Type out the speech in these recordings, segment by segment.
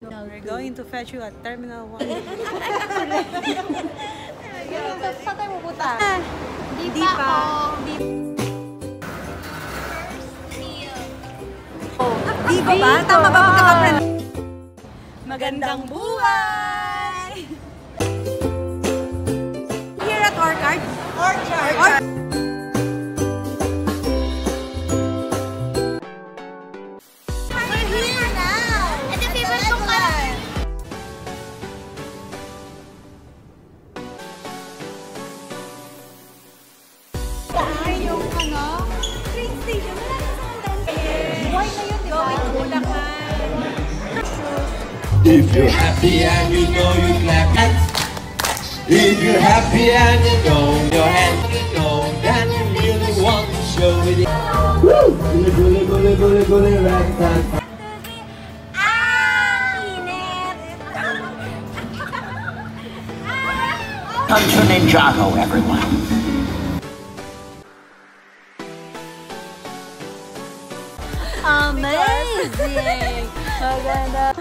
We're going to fetch you at Terminal 1. Saan tayo pupunta? Di pa. Di ba ba? Tama ba pagkakaprend? Magandang buhay! Here at Orchard. Orchard. If you're happy and you know you clap hands. If you're happy and you know your hands, you know that you really want to show it. Woo! Gully, gully, gully, gully, ragtime. Come to Ninjago, everyone. Amazing! Maganda.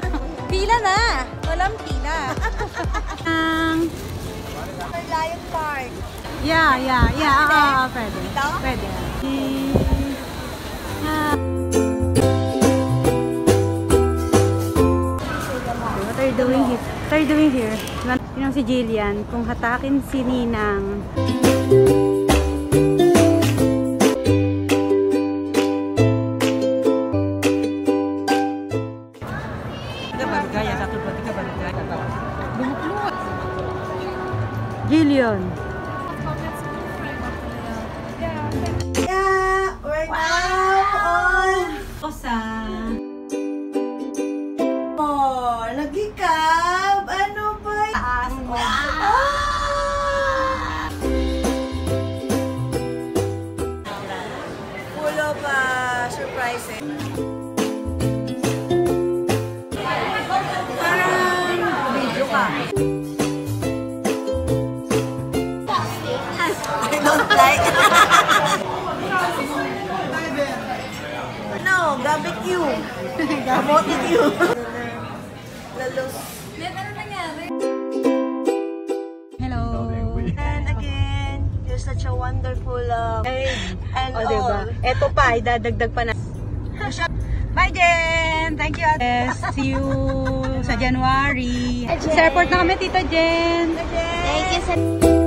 Pila na! Walang pila. Lion Park. Yeah. Pwede. Pwede. What are you doing here? Yun si Jillian. Kung hatakin si Ninang. Jillian. Yeah, we're now on Osa. oh, nagikab. Ano ba? Taas. Full of surprises. Parang video ka. I don't like. No, barbecue. Barbecue. Lalos. Hello. And again, you're such a wonderful and O, diba? Eto pa, idadagdag pa na. Bye, Jen! Thank you, Ate. See you sa January. Sa airport na kami, Tita Jen. Thank you.